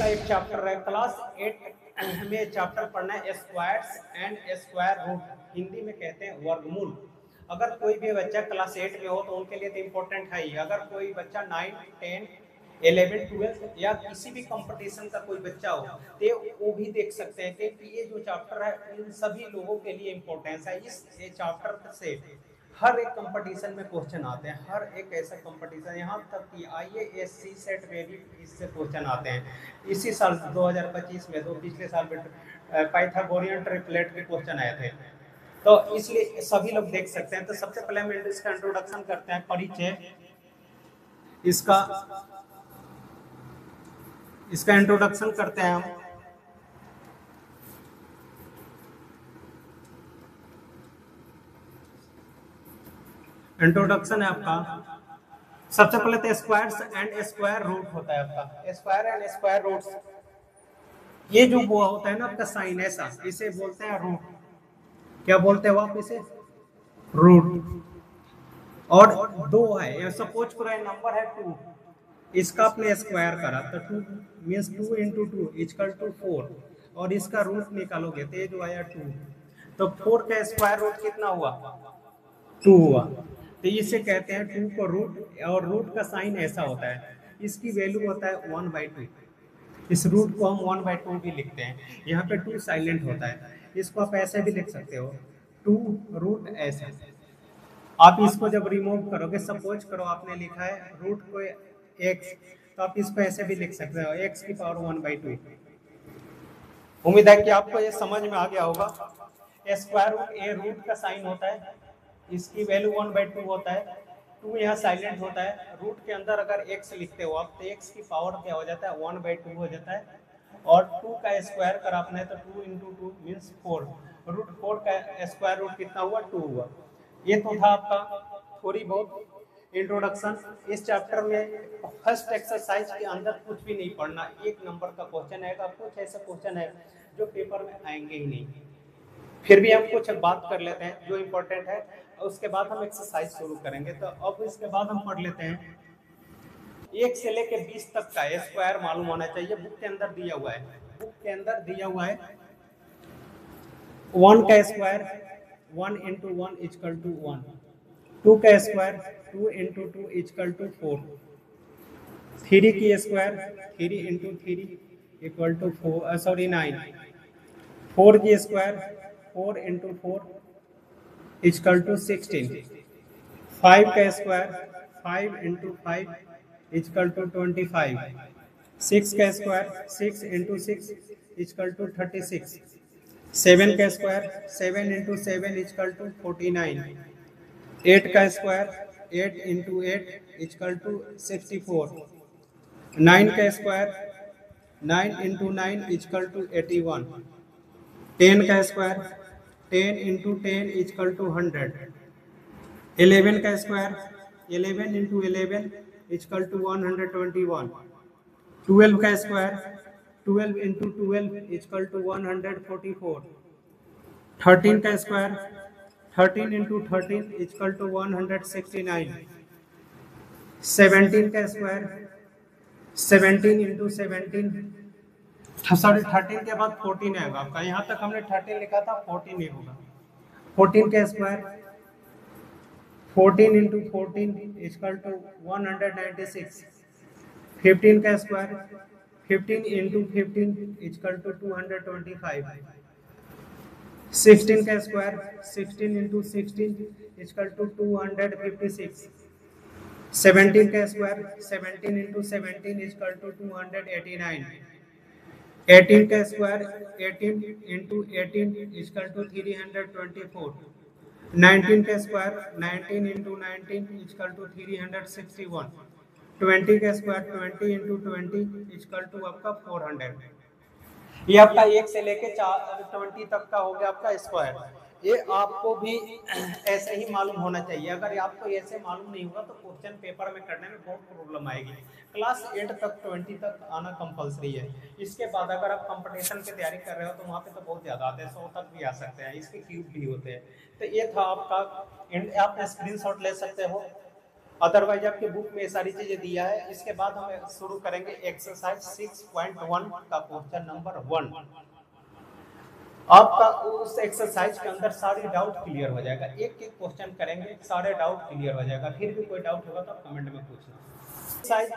का एक चैप्टर है क्लास 8 में चैप्टर पढ़ना है squares and square root, Hindi में कहते हैं वर्गमूल। अगर कोई भी बच्चा क्लास 8 में हो तो उनके लिए तो इम्पोर्टेंट है ही। अगर कोई बच्चा 9, 10, 11, 12 या किसी भी कंपटीशन का कोई बच्चा हो तो वो भी देख सकते हैं कि ये जो चैप्टर है इन सभी लोगों के लिए इम्पोर्टेंस है। इस चैप्टर से हर एक कंपटीशन में क्वेश्चन आते हैं, हर एक ऐसा कंपटीशन, यहाँ तक कि IASC सेट में भी इससे क्वेश्चन आते हैं। इसी साल 2025 में तो पिछले साल में पाइथागोरियन ट्रिपलेट के क्वेश्चन आए थे, तो इसलिए सभी लोग देख सकते हैं। तो सबसे पहले हम इसका इंट्रोडक्शन करते हैं, परिचय इसका इंट्रोडक्शन करते हैं हम। इंट्रोडक्शन है आपका, सबसे पहले तो स्क्वायर्स एंड स्क्वायर रूट होता है आपका। स्क्वायर एंड स्क्वायर रूट्स, ये जो वो होता है ना आपका साइन ऐसा, इसे बोलते हैं रूट। क्या बोलते हैं आप इसे? रूट। और दो है, सपोज करो नंबर है 2, इसका आपने स्क्वायर करा तो 2 मींस 2 × 2 = 4, और इसका रूट निकालोगे तो ये जो आया 2, तो 4 का स्क्वायर रूट कितना हुआ? 2 हुआ। तो इसे कहते हैं 2 को रूट, और रूट का साइन ऐसा होता है, इसकी वैल्यू होता है 1/2। इस रूट को हम 1/2 भी लिखते हैं। यहाँ पे 2 साइलेंट होता है, इसको आप ऐसे भी लिख सकते हो 2 √ ऐसा। आप इसको जब रिमूव करोगे, सपोज करो आपने लिखा है रूट को x, तो आप इसको ऐसे भी लिख सकते हो x⁻1/2। उम्मीद है कि आपको ये समझ में आ गया होगा। स्क्वायर रूट ए रूट का साइन होता है, इसकी वैल्यू 1/2 होता है। 2 यहाँ साइलेंट होता है। रूट के अंदर अगर x लिखते हो आप तो x की पावर क्या हो जाता है? 1/2 हो जाता है। और 2 का स्क्वायर कर आपने तो 2 × 2 मींस 4। √4 का स्क्वायर रूट कितना हुआ? 2 हुआ। ये तो था आपका थोड़ी बहुत इंट्रोडक्शन। इस चैप्टर में फर्स्ट एक्सरसाइज के अंदर कुछ भी नहीं पढ़ना, 1 नंबर का क्वेश्चन आएगा। कुछ ऐसे क्वेश्चन है जो पेपर में आएंगे ही नहीं, फिर भी हम कुछ बात कर लेते हैं जो इम्पोर्टेंट है, उसके बाद हम एक्सरसाइज शुरू करेंगे। तो अब इसके बाद हम पढ़ लेते हैं 1 से लेके 20 तक का स्क्वायर मालूम होना चाहिए। बुक के अंदर दिया हुआ है, बुक के अंदर दिया हुआ है 1 का स्क्वायर 1 × 1 = 1, 2 का स्क्वायर 2 × 2 = 4, 3 की स्क्वायर 3 × 3 = 9, 4 की स्क्वायर 4 × 4 = 16, 5 का स्क्वायर 5 × 5 = 25, 6 का स्क्वायर 6 × 6 = 36, 7 का स्क्वायर 7 × 7 = 49, 8 का स्क्वायर 8 × 8 = 64, 9 का स्क्वायर 9 × 9 = 81, 10 का स्क्वायर 10 × 10 = 100, 11 का स्क्वायर 11 × 11 = 121, 12 का स्क्वायर 12 × 12 = 144, 13 का स्क्वायर 13 × 13 = 169, 17 का स्क्वायर 17 × 17, सॉरी 13 के बाद 14 आएगा आपका। यहाँ तक हमने 13 लिखा था, 14 नहीं होगा। 14 का स्क्वायर 14 × 14 = 196, 15 का स्क्वायर 15 × 15 = 225, 16 का स्क्वायर 16 × 16 = 256, 17 का स्क्वायर 17 × 17 = 289, 18 का स्क्वायर 18 × 18 = 324, 19 का स्क्वायर 19 × 19 = 361, 20 का स्क्वायर 20 × 20 = आपका 400। ये आपका 1 से लेके 20 तक का हो गया आपका स्क्वायर। ये आपको भी ऐसे ही मालूम होना चाहिए। अगर आपको ऐसे मालूम नहीं होगा तो क्वेश्चन पेपर में करने में बहुत प्रॉब्लम आएगी। क्लास 8 तक 20 तक आना कंपलसरी है। इसके बाद अगर आप कंपटीशन की तैयारी कर रहे हो तो वहाँ पे तो बहुत ज़्यादा आते हैं, 100 तक भी आ सकते हैं, इसके क्यूब भी होते हैं। तो ये था आपका, आप स्क्रीनशॉट ले सकते हो। अदरवाइज आपके बुक में ये सारी चीजें दिया है। इसके बाद हम शुरू करेंगे एक्सरसाइज 6.1 का क्वेश्चन नंबर 1। आपका उस एक्सरसाइज के अंदर सारे डाउट क्लियर हो जाएगा, एक एक क्वेश्चन करेंगे, सारे डाउट क्लियर हो जाएगा। फिर भी कोई डाउट होगा तो आप कमेंट में पूछना। एक्सरसाइज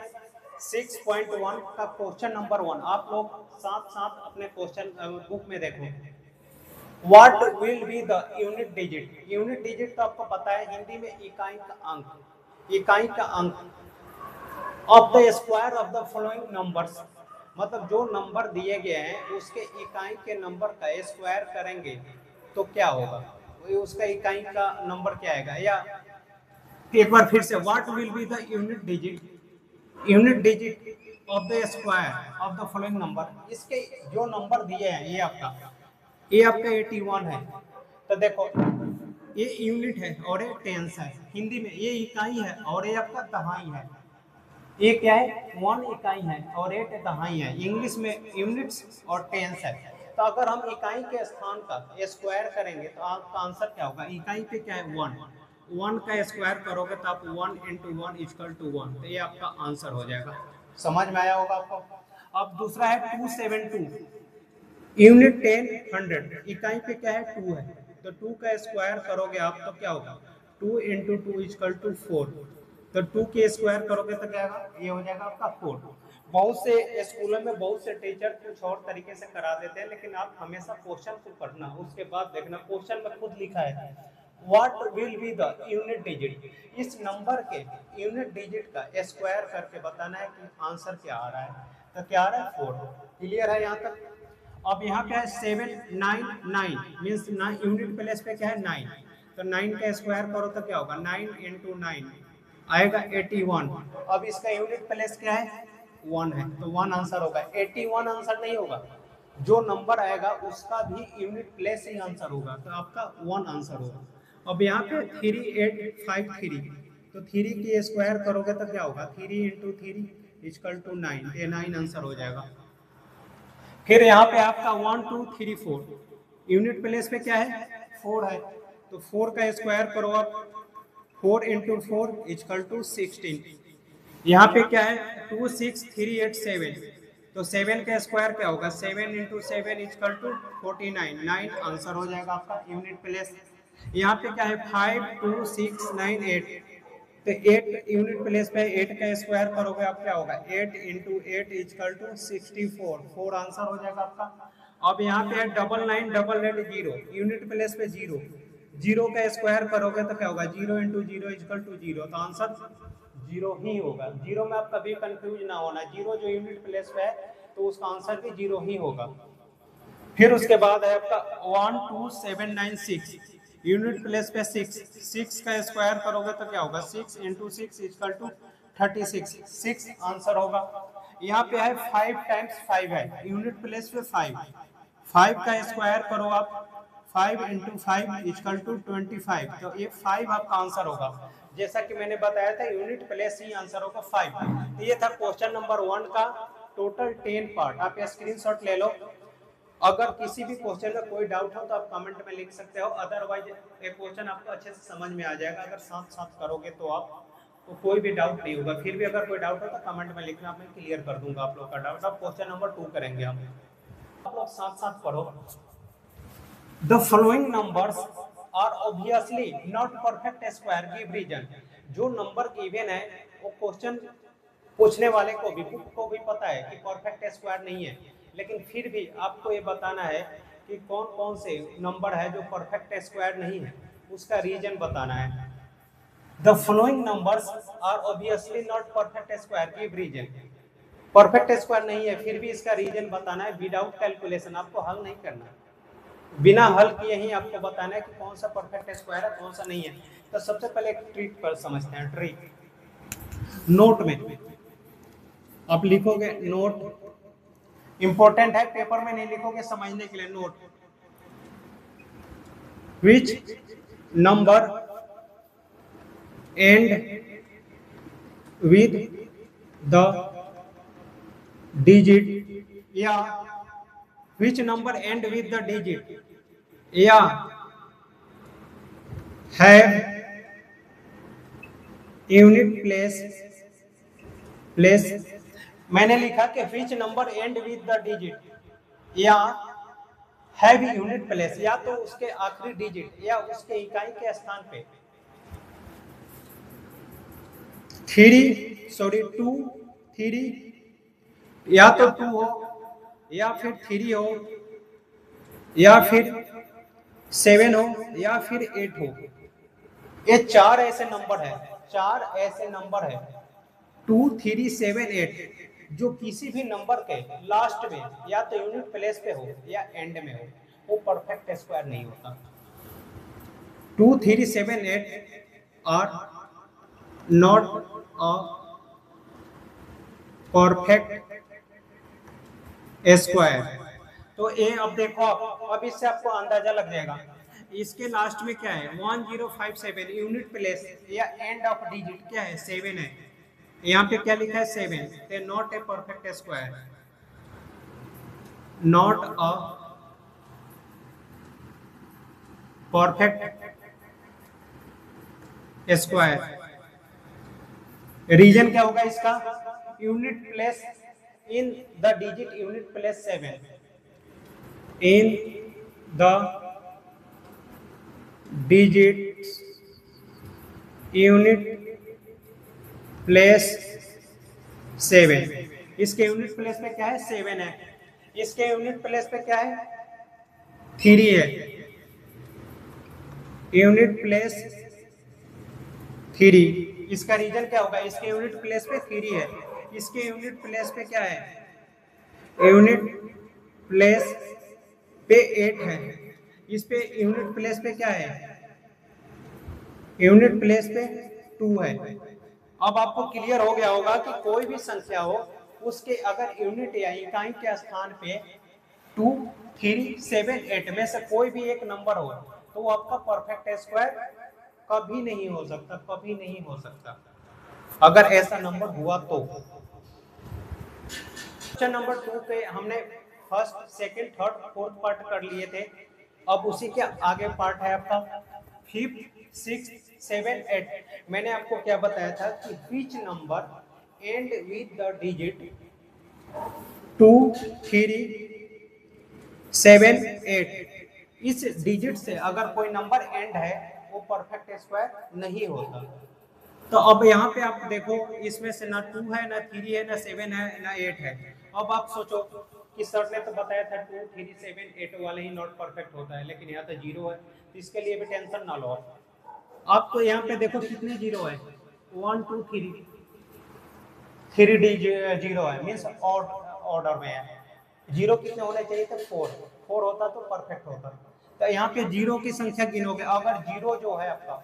6.1 का क्वेश्चन नंबर 1 आप लोग साथ साथ अपने क्वेश्चन बुक में देखो। What will be the unit digit? Unit digit तो आपको पता है हिंदी में इकाई का अंक, इकाई का अंक of the square of the following numbers, मतलब जो नंबर दिए गए हैं उसके इकाई के नंबर का स्क्वायर करेंगे तो क्या होगा, उसका इकाई का नंबर क्या आएगा। या एक बार फिर से, what will be the unit digit, unit digit of the square of the following number. इसके जो नंबर दिए हैं ये आपका 81 है, तो देखो ये यूनिट है और ये टेंस है। हिंदी में ये इकाई है और ये आपका दहाई है। ये क्या है, 1 इकाई है और 8 दहाई है। इंग्लिश में यूनिट्स और टेंस है। तो अगर हम इकाई के स्थान का स्क्वायर करेंगे तो आपका आंसर क्या होगा। इकाई पे क्या है 1, 1 का स्क्वायर करोगे तो आप 1 × 1 = 1, तो ये आपका आंसर हो जाएगा। समझ में आया होगा आपको। अब दूसरा है 272, यूनिट 10 100, इकाई पे क्या है 2 है, तो 2 का स्क्वायर करोगे आप तो क्या होगा 2 × 2 = 4, तो 2 के स्क्वायर करोगे तो क्या होगा, ये हो जाएगा आपका 4। बहुत से स्कूलों में बहुत से टीचर कुछ और तरीके से करा देते हैं, लेकिन आप हमेशा क्वेश्चन को पढ़ना, उसके बाद देखना। क्वेश्चन में खुद लिखा है what will be the unit digit, इस नंबर के यूनिट डिजिट का स्क्वायर करके बताना है कि आंसर क्या आ रहा है। तो क्या आ रहा है 4। क्लियर है यहाँ तक। अब यहाँ पे है 799 मीन्स यूनिट प्लेस पे क्या है 9, तो 9 का स्क्वायर करो तो क्या होगा 9 × 9 आएगा 81। अब इसका यूनिट प्लेस क्या है 1 है, तो 1 आंसर होगा। 81 आंसर नहीं होगा, जो नंबर आएगा उसका भी यूनिट प्लेस ही आंसर होगा, तो आपका 1 आंसर होगा। अब यहाँ पे 3853, तो 3 की स्क्वायर करोगे तो क्या होगा 3 × 3 = 9, ये 9 आंसर हो जाएगा। फिर यहाँ पे आपका 1 2 3 4, यूनिट प्लेस पे क्या है 4 है, तो 4 का स्क्वायर करो आप, 4 × 4 = 16। यहाँ पे क्या है 26387, तो 7 का स्क्वायर क्या होगा 7 × 7 = 49, 9 आंसर हो जाएगा आपका यूनिट प्लेस। यहाँ पे क्या है 52698, तो 8 यूनिट प्लेस पे 8 का स्क्वायर करोगे आप क्या होगा 8 × 8 = 64, 4 आंसर हो जाएगा आपका। अब यहाँ पे है 9988 यूनिट प्लेस पे 0, 0 का स्क्वायर करोगे तो क्या होगा 0 × 0 = 0, तो आंसर 0 ही होगा। 0 में आप कभी कंफ्यूज ना होना, 0 जो यूनिट प्लेस पे है तो उसका आंसर भी 0 ही होगा। फिर उसके बाद है आपका 12796, यूनिट प्लेस पे 6, 6 का स्क्वायर करोगे तो क्या होगा 6 × 6 = 36, 6 आंसर होगा। यहाँ पे है 5 × 5 है, यूनिट प्लेस पे 5, 5 का स्क्वायर करो आप, 5 × 5 = 25, तो ये 5 आपका आंसर होगा। जैसा कि मैंने बताया था यूनिट प्लेस ही आंसर होगा 5। तो ये था क्वेश्चन नंबर 1 का टोटल 10 पार्ट। आप स्क्रीनशॉट ले लो। अगर किसी भी क्वेश्चन में कोई डाउट हो तो आप कमेंट में लिख सकते हो, अदरवाइज ये क्वेश्चन आपको अच्छे से समझ में आ जाएगा। अगर साथ साथ करोगे तो आप तो कोई भी डाउट नहीं होगा। फिर भी अगर कोई डाउट हो तो कमेंट में लिखना, मैं क्लियर कर दूंगा आप लोग का डाउट। अब क्वेश्चन नंबर 2 करेंगे हम, आप लोग साथ साथ पढ़ो। The following numbers are obviously not perfect square, give reason. जो नंबर गिवन है वो क्वेश्चन पूछने वाले को भी, बुक को भी पता है कि परफेक्ट स्क्वायर नहीं है, लेकिन फिर भी आपको ये बताना है कि कौन कौन से नंबर है जो परफेक्ट स्क्वायर नहीं है, उसका रीजन बताना है। The following numbers are obviously not perfect square, give reason. Perfect square नहीं है, फिर भी इसका रीजन बताना है विदाउट कैलकुलेशन। आपको हल नहीं करना, बिना हल किए ही आपको बताना है कि कौन सा परफेक्ट स्क्वायर है कौन सा नहीं है। तो सबसे पहले एक ट्रिक पर समझते हैं। ट्रिक नोट में आप लिखोगे, नोट इंपॉर्टेंट है, पेपर में नहीं लिखोगे समझने के लिए। Note which number end with the digit, या which number end with the digit, या हैव यूनिट प्लेस मैंने लिखा कि which number end with the digit या हैव यूनिट प्लेस, या तो उसके आखिरी डिजिट या उसके इकाई के स्थान पे 2 3 या तो 2 हो या फिर 3 हो या फिर 7 हो या फिर 8 हो। ये 4 ऐसे नंबर है, 4 ऐसे नंबर है 2 3 7 8 जो किसी भी नंबर के लास्ट में या तो यूनिट प्लेस पे हो या एंड में हो, वो परफेक्ट स्क्वायर नहीं होता। 2 3 7 8 are not a perfect square. तो ए, अब देखो अब इससे आपको अंदाजा लग जाएगा। इसके लास्ट में क्या है 1057, यूनिट प्लेस या एंड ऑफ डिजिट क्या है 7 है, यहाँ पे क्या लिखा है 7, तो not a perfect square, not a perfect square. Reason क्या होगा इसका, unit place in the digit unit place 7, in the digit unit place 7। इसके यूनिट प्लेस पे क्या है 7 है, इसके यूनिट प्लेस पे क्या है 3 है, यूनिट प्लेस 3। इसका रीजन क्या होगा, इसके यूनिट प्लेस पे 3 है, इसके यूनिट प्लेस पे क्या है, यूनिट प्लेस पे 8 है, इस पे यूनिट प्लेस पे क्या है, यूनिट प्लेस पे 2 है। अब आपको क्लियर हो गया होगा कि कोई भी संख्या हो उसके अगर यूनिट या इकाई के स्थान पे 2 3 7 8 में से कोई भी एक नंबर हो तो वो आपका परफेक्ट स्क्वायर कभी नहीं हो सकता, कभी नहीं हो सकता अगर ऐसा नंबर हुआ तो। क्वेश्चन नंबर 2 पे हमने first second third fourth part कर लिए थे, अब उसी के आगे पार्ट है आपका 5 6 7 8। मैंने आपको क्या बताया था कि which number end with the digit 2 3 7 8, इस डिजिट से अगर कोई नंबर एंड है वो परफेक्ट स्क्वायर नहीं होता। तो अब यहाँ पे आप देखो इसमें से ना 2 है ना 3 है ना 7 है ना 8 है। अब आप सोचो कि सर ने तो बताया था 2 3 7 8 वाले ही नॉट परफेक्ट होता है, लेकिन यहाँ तो 0 है, तो इसके लिए भी टेंशन ना लो। आपको यहाँ पे देखो कितने 0 है 1 2 3 0 है, मीन्स ऑर्डर में है। 0 कितने होने चाहिए थे 4 होता तो परफेक्ट होता। तो यहाँ पे 0 की संख्या गिनोगे, अगर 0 जो है आपका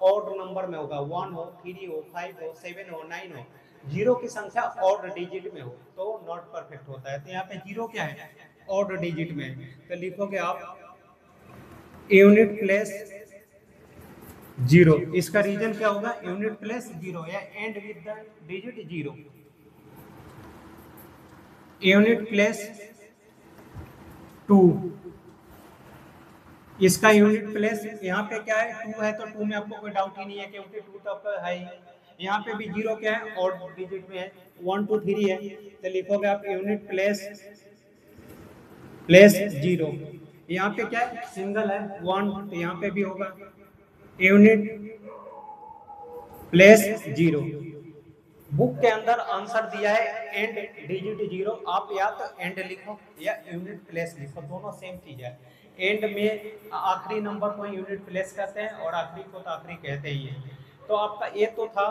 ऑड नंबर में होगा 1 हो 3 हो 5 हो 7 हो 9 हो, 0 की संख्या ऑड डिजिट में हो तो नॉट परफेक्ट होता है। तो यहाँ पे 0 क्या है ऑड डिजिट में, तो लिखोगे आप यूनिट प्लेस 0। इसका रीजन क्या होगा यूनिट प्लेस 0 या and with the digit 0, unit place 2। इसका यूनिट प्लेस यहाँ पे क्या है 2 है, तो 2 में आपको कोई डाउट ही नहीं है क्योंकि 2 तो आपका है ही। यहाँ पे भी 0 क्या है ऑड डिजिट में है 1 2 3 है, तो लिखोगे आप यूनिट प्लेस 0। यहाँ पे क्या है सिंगल है 1, तो यहाँ पे भी होगा यूनिट प्लेस 0। बुक के अंदर आंसर दिया है एंड डिजिट 0, आप या तो एंड लिखो या यूनिट प्लेस लिखो, दोनों सेम चीज है। एंड में आखिरी नंबर को यूनिट प्लेस कहते हैं और आखिरी को तो आखिरी कहते ही है। तो आपका ये तो था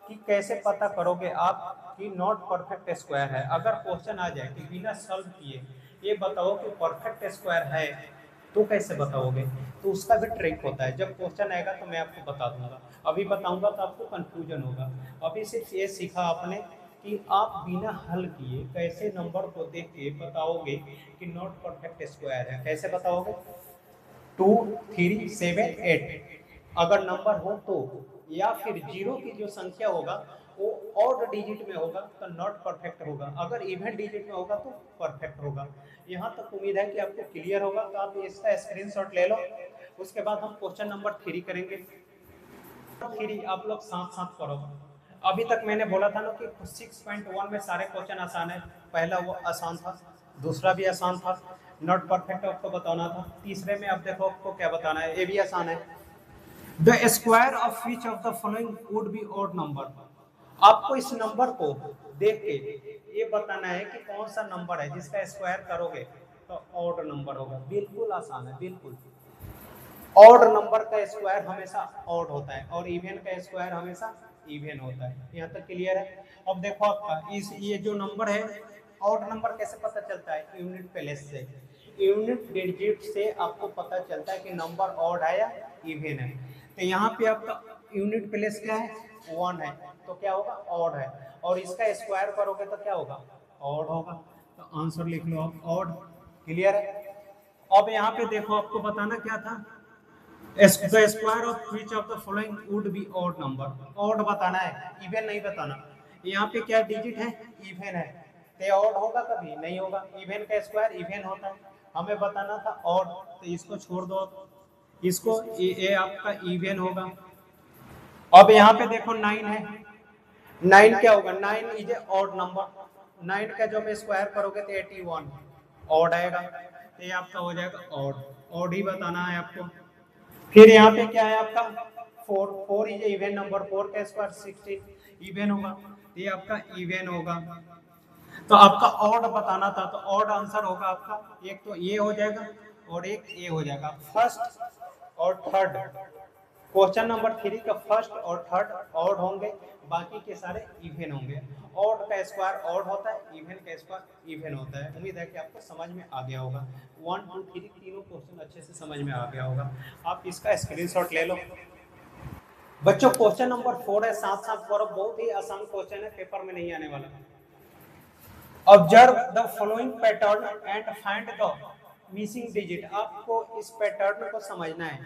कि कैसे पता करोगे आप कि नॉट परफेक्ट स्क्वायर है। अगर क्वेश्चन आ जाए कि बिना सॉल्व किए ये बताओ कि परफेक्ट स्क्वायर है तो कैसे बताओगे, तो उसका भी ट्रिक होता है। जब क्वेश्चन आएगा तो मैं आपको बता दूंगा, अभी बताऊंगा तो आपको कंफ्यूजन होगा। अभी सिर्फ ये सीखा आपने कि आप बिना हल किए कैसे नंबर को देख के बताओगे कि नॉट परफेक्ट स्क्वायर है। कैसे बताओगे 2 3 7 8 अगर नंबर हो तो, या फिर 0 की जो संख्या होगा वो ऑड डिजिट में होगा तो नॉट परफेक्ट होगा, अगर इवन डिजिट में होगा तो परफेक्ट होगा। यहाँ तक उम्मीद है कि आपको क्लियर होगा, तो आप इसका स्क्रीनशॉट ले लो। उसके बाद हम क्वेश्चन नंबर 3 करेंगे। 3 आप लोग साथ साथ पढ़ो। अभी तक मैंने बोला था ना कि 6.1 में सारे क्वेश्चन आसान है। पहला वो आसान था, दूसरा भी आसान था, नॉट परफेक्ट आपको बताना था। तीसरे में अब देखो आपको क्या बताना है, ये भी आसान है। The square of which of the following would be odd number. आपको इस नंबर को देख के ये बताना है कि कौन सा नंबर है जिसका स्क्वायर करोगे तो ऑड नंबर होगा। बिल्कुल आसान है, बिल्कुल। ऑड नंबर का स्क्वायर हमेशा ऑड होता है और इवन का स्क्वायर हमेशा इवन होता है। यहाँ तक क्लियर है। अब देखो आपका इस ये जो नंबर है, ऑड नंबर कैसे पता चलता है? यूनिट प्लेस से, यूनिट डिजिट से आपको पता चलता है कि नंबर ऑड है या इवन है। तो यहाँ पे आपका यूनिट प्लेस क्या है? 1 है, तो क्या होगा? ऑड है। और इसका स्क्वायर करोगे तो क्या होगा? ऑड होगा। तो आंसर लिख लो आप, ऑड। क्लियर है। अब यहाँ पे देखो आपको बताना क्या था, the square of which of the following would be odd number। odd बताना है, इवन नहीं बताना। यहाँ पे क्या डिजिट है? इवन है, तो ऑड होगा कभी नहीं होगा। इवन का स्क्वायर इवन होता है, हमें बताना था ऑड, तो इसको छोड़ दो आप, इसको ये आपका इवन होगा। अब यहाँ पे देखो 9 है, 9 क्या होगा? 9 इज ए ऑड नंबर। 9 का जब स्क्वायर करोगे तो 81 ऑड आएगा, तो ये आपका हो जाएगा ऑड। ऑड ही बताना है आपको। फिर यहाँ पे क्या है आपका? 4, 4 इज इवन नंबर। 4 का स्क्वायर 16 इवन होगा, ये आपका इवन होगा। तो आपका ऑड बताना था, तो ऑड आंसर होगा आपका, एक तो ये हो जाएगा और एक ये हो जाएगा। फर्स्ट और थर्ड, क्वेश्चन नंबर 3 का फर्स्ट और थर्ड ऑड होंगे, बाकी के सारे इवन होंगे। ऑड का स्क्वायर ऑड होता है, इवन का स्क्वायर इवन होता है। उम्मीद है कि आपको समझ में आ गया होगा। 1 2 3 तीनों क्वेश्चन अच्छे से समझ में आ गया होगा। आप इसका स्क्रीनशॉट ले लो। बच्चों क्वेश्चन नंबर 4 है, साथ साथ पढ़ो, बहुत ही आसान क्वेश्चन है, पेपर में नहीं आने वाला। Observe the following pattern and find the missing digit. आपको इस पैटर्न को समझना है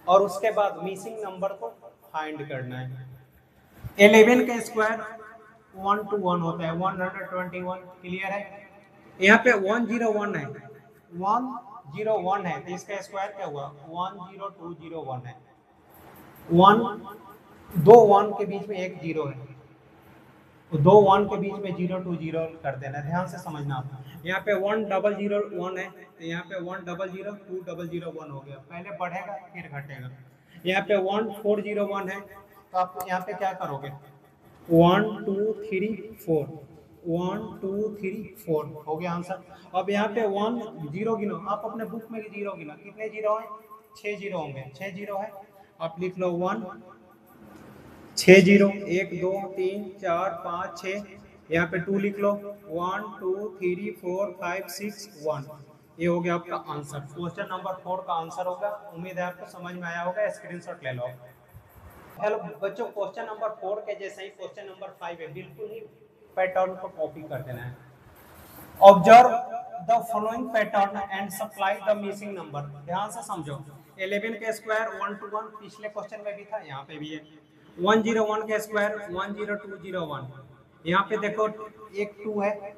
और उसके बाद मिसिंग नंबर को फाइंड करना है। 11 का स्क्वायर 1 to 1 होता है, 121। क्लियर है। यहाँ पे 101 है, 101 है, तो इसका स्क्वायर क्या हुआ? 10201 है। 2 1 के बीच में एक जीरो है, तो 2 1 के बीच में 020 कर देना। ध्यान से समझना आप। यहाँ पे 1001 है, तो यहाँ पे 100 2001 हो गया। पहले बढ़ेगा फिर घटेगा। यहाँ पे 1401 है, तो आप यहाँ पे क्या करोगे? 1 2 3 4, 1 2 3 4 हो गया आंसर। अब यहाँ पे 1 0 गिनो, आप अपने बुक में 0 गिनो, कितने जीरो है? 6 जीरो होंगे, 6 जीरो है, आप लिख लो 1 6 जीरो, 1 2 3 4 5 6, यहाँ पे 2 लिख लो, 1 2 3 4 5 6 1। ये हो गया आपका आंसर। क्वेश्चन नंबर 4 का आंसर होगा। उम्मीद है आपको समझ में आया होगा। स्क्रीनशॉट ले लो। हेलो बच्चों, क्वेश्चन नंबर 4 के जैसे ही क्वेश्चन नंबर 5 है, बिल्कुल ही पैटर्न को कॉपी कर देना है। Observe the following pattern and supply the missing number. ध्यान से समझो। 11 का स्क्वायर 1 to 1 पिछले क्वेश्चन में भी था, यहाँ पे भी है। 101 का स्क्वायर 10201, यहाँ पे देखो एक 2 है।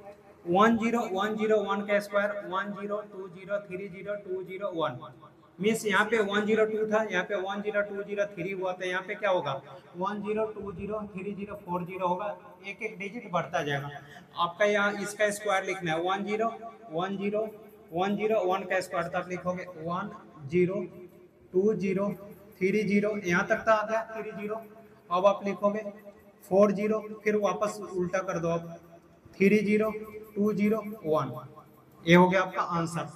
10101 का स्क्वायर 1020302021 मीन्स यहाँ पे 102 था, यहाँ पे 10203 हुआ, तो यहाँ पे क्या होगा? 10203040 होगा। एक एक डिजिट बढ़ता जाएगा। आपका यहाँ इसका स्क्वायर लिखना है 10101 का स्क्वायर, तो आप लिखोगे 102030 यहाँ तक था, आ गया 30। अब आप लिखोगे 40, फिर वापस उल्टा कर दो आप 30201। ये हो गया आपका आंसर।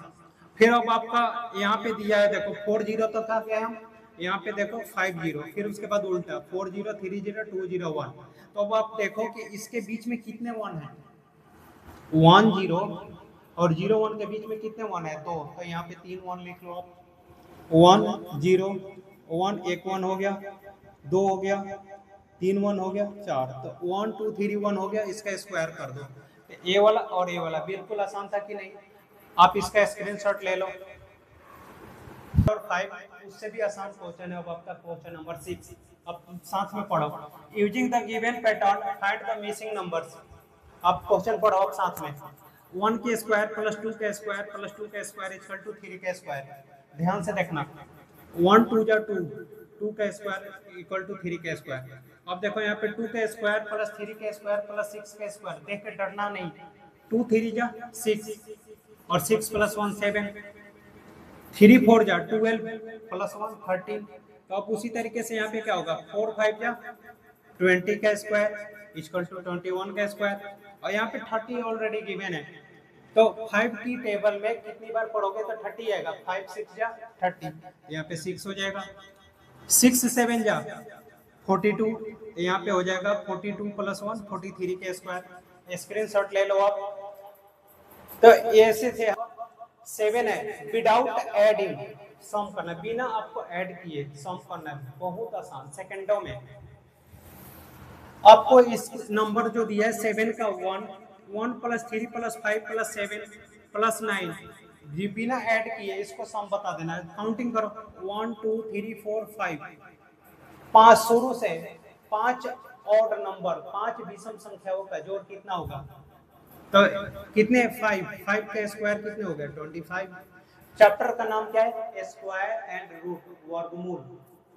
फिर अब आपका यहाँ पे दिया है, देखो 40 तो था क्या, हम यहाँ पे देखो 50, फिर उसके बाद उल्टा 4030201। तो अब आप देखो कि इसके बीच में कितने 1 है? 10 और 01 के बीच में कितने 1 है? 2, तो यहाँ पे 3 1 लिख लो आप। 101 एक 1 हो गया, 2 हो गया, 3 1 हो गया, 4, तो 1 2 3 1 हो गया। इसका स्क्वायर कर दो, तो ये वाला और ये वाला। बिल्कुल आसान था कि नहीं? आप इसका स्क्रीनशॉट ले लो। और 5 उससे भी आसान क्वेश्चन है। अब आपका क्वेश्चन नंबर 6, अब साथ में पढ़ो। Using the given pattern find the missing numbers. आप क्वेश्चन पढ़ो आप साथ में। 1 के स्क्वायर प्लस 2 का स्क्वायर प्लस 2 का स्क्वायर इक्वल टू 3 का स्क्वायर। ध्यान से देखना, 1 2 जा 2, 2 का स्क्वायर इक्वल टू 3 का स्क्वायर। अब देखो यहाँ पे 2 का स्क्वायर प्लस 3 का स्क्वायर प्लस 6 का स्क्वायर, देख के डरना नहीं। 2 3 जा 6 और 6 प्लस 1 7, 3 4 जा 12 प्लस 1 13। तो अब उसी तरीके से यहाँ पे क्या होगा, 4 5 जा 20 का स्क्वायर इक्वल टू 21 का स्क्वायर, और यहाँ पे 30 ऑलरेडी गिवन है। तो 5 की टेबल में कितनी बार पढ़ोगे तो 30 आएगा, 5 6 जा 30, यहाँ पे 6 हो जाएगा, 6 7 जा 42, यहाँ पे हो जाएगा 42 प्लस 1 43 के स्क्वायर। स्क्रीनशॉट ले लो आप। तो ऐसे थे 7 है विदाउट एडिंग, सम करना बिना आपको ऐड किए सम करना है, बहुत आसान, सेकंडों में। आपको इस नंबर जो दिया है 7 का 1 प्लस 3 प्लस 5 प्लस 7 प्लस 9, बिना ऐड किए इसको सम बता देना है। काउंटिंग करो 1 2 3 4 5, 5 शुरू से 5 ऑड नंबर, 5 विषम संख्याओं का जोड़ कितना होगा, तो कितने 5 का स्क्वायर कितने हो गए 25। चैप्टर का नाम क्या है, स्क्वायर एंड रूट, वर्गमूल।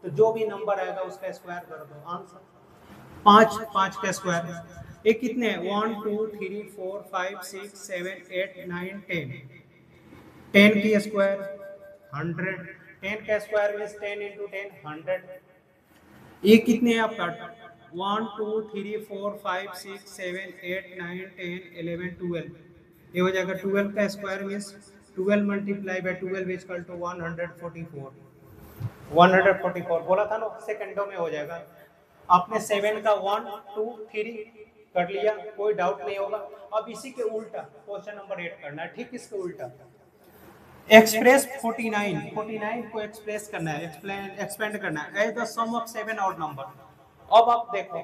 तो जो भी नंबर आएगा उसका स्क्वायर कर दो, आंसर 5 का स्क्वायर। ये कितने 1 2 3 4 5 6 7 8 9 10, 10 की स्क्वायर 100, 10 का स्क्वायर मींस 10 इंटू 10 100। ये कितने है आपका 1 2 3 4 5 6 7 8 9 10 11 12, ये हो जाएगा 12 का square means 12 multiply by 12 equal to 144, 144 बोला था ना, सेकंडों में हो जाएगा। आपने 7 का 1 2 3 कर लिया, कोई डाउट नहीं होगा। अब इसी के उल्टा क्वेश्चन नंबर 8 करना है, ठीक इसके उल्टा एक्सप्रेस 49 को एक्सप्रेस करना है, एक्सपेंड करना है as the sum of 7 odd number. अब आप देखो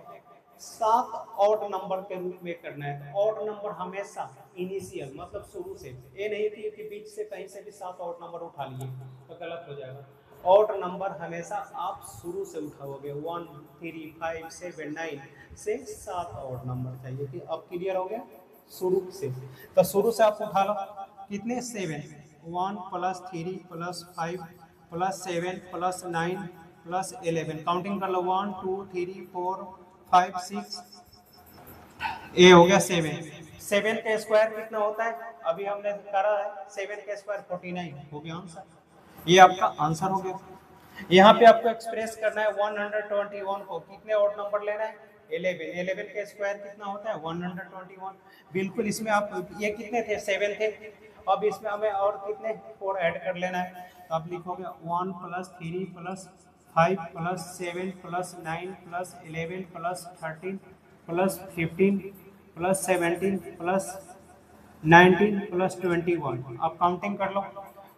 7 ऑड नंबर के रूप में करना है। ऑड नंबर हमेशा इनिशियल मतलब शुरू से, ये नहीं थी कि बीच से कहीं से भी 7 ऑड नंबर उठा लिए तो गलत हो जाएगा। ऑड नंबर हमेशा आप शुरू से उठाओगे, 1 3 5 7 9 से 7 ऑड नंबर चाहिए कि अब क्लियर हो गया शुरू से। तो शुरू से आप उठा लो, कितने 7, 1 plus 3 plus 5 plus 7 plus 9 plus 11, counting कर लो 1 2 3 4 5 6, ये हो गया 7 का स्क्वायर कितना होता है, अभी हमने करा है 7 का स्क्वायर 49 हो गया आंसर, ये आपका आंसर हो गया। यहाँ पे आपको एक्सप्रेस करना है 121 को, कितने ऑड नंबर लेना है 11 का स्क्वायर कितना होता है 121, बिल्कुल इसमें आप ये कितने थे 7 थे, अब इसमें हमें और कितने 4 ऐड कर लेना है। तो आप लिखोगे 1 plus 3 plus 5 plus 7 plus 9 plus 11 plus 13 plus 15 plus 17 plus 19 plus 21, आप काउंटिंग कर लो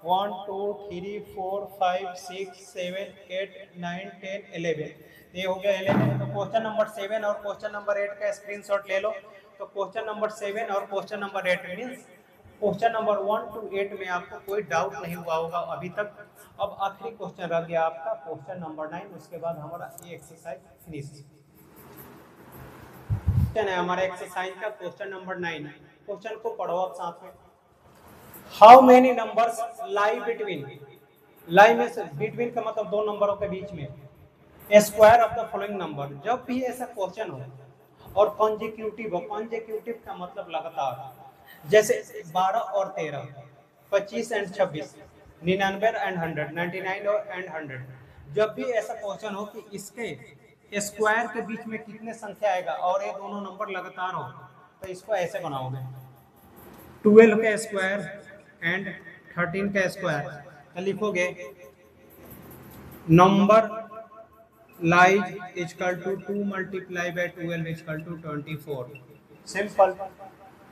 1 2 3 4 5 6 7 8 9 10 11, ये हो गया 11। तो क्वेश्चन नंबर 7 और क्वेश्चन नंबर 8 का स्क्रीनशॉट ले लो। तो क्वेश्चन नंबर 7 और question number 8 means question number 1 to 8 में आपको कोई डाउट नहीं हुआ होगा अभी तक। अब आखिरी क्वेश्चन रह गया आपका क्वेश्चन नंबर 9, उसके बाद हमारा ये एक्सरसाइज फिनिश है हमारा एक्सरसाइज का क्वेश्चन नंबर 9। क्वेश्चन को पढ़ो आप साथ में। How many numbers lie between, lie में से बिटवीन का मतलब दो नंबरों के बीच में, square of the following number. जब भी ऐसा क्वेश्चन हो और कॉन्जिक्यूटिव हो, कॉन्जिक्यूटिव का मतलब लगातार, जैसे 12 और 13, 25 एंड 26, 99 एंड 100, 99 एंड 100, जब भी ऐसा क्वेश्चन हो कि इसके स्क्वायर के बीच में कितने संख्या आएगा और ये दोनों नंबर लगातार हो, तो इसको ऐसे बनाओगे 12 का स्क्वायर एंड 13 का स्क्वायर, तो लिखोगे number lies equal to 2 multiply by 12 equal to 24। Simple.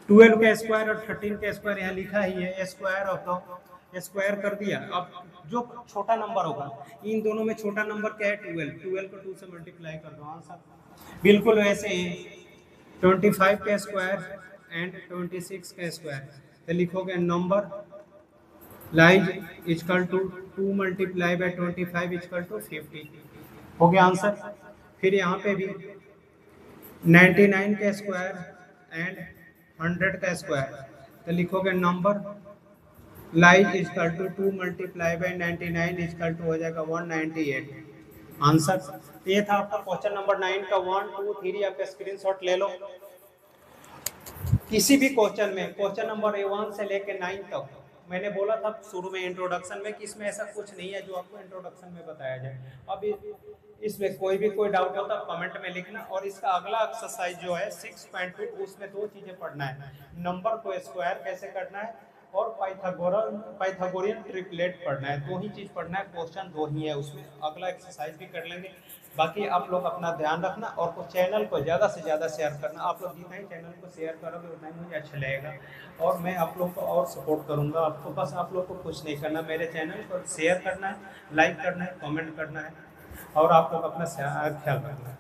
12 का स्क्वायर और 13 का स्क्वायर यहाँ लिखा ही है, स्क्वायर ऑफ द, स्क्वायर कर दिया। अब जो छोटा नंबर होगा, इन दोनों में छोटा नंबर क्या है 12 को 2 से मल्टीप्लाई कर दो, आंसर। बिल्कुल वैसे ही 25 का स्क्वायर एंड 26 का स्क्वायर, तो लिखोगे number lies equal to 2 multiply by 25 equal to 50, हो गया आंसर। फिर यहाँ पे भी 99 का स्क्वायर एंड 100 का स्क्वायर, तो लिखोगे number lies equal to 2 multiply by 99 equal to हो जाएगा 198, आंसर। ये था आपका क्वेश्चन नंबर 9 का 1 2 3 आप स्क्रीनशॉट ले लो। किसी भी क्वेश्चन में क्वेश्चन नंबर 1 से लेके 9 तक, मैंने बोला था शुरू में इंट्रोडक्शन में कि इसमें ऐसा कुछ नहीं है जो आपको इंट्रोडक्शन में बताया जाए। अब इसमें कोई डाउट होता है कमेंट में लिखना। और इसका अगला एक्सरसाइज जो है 6.2, उसमें दो चीजें पढ़ना है, नंबर को स्क्वायर कैसे करना है और पाइथागोरियन ट्रिपलेट पढ़ना है। दो ही चीज पढ़ना है, क्वेश्चन दो ही है उसमें। अगला एक्सरसाइज भी कर लेंगे। बाकी आप लोग अपना ध्यान रखना और चैनल को ज़्यादा से ज़्यादा शेयर करना। आप लोग जितना ही चैनल को शेयर करोगे उतना ही मुझे अच्छा लगेगा और मैं आप लोग को और सपोर्ट करूँगा। आपको बस आप लोग को कुछ नहीं करना, मेरे चैनल को शेयर करना है, लाइक करना है, कमेंट करना है और आप लोग अपना ख्याल रखना है।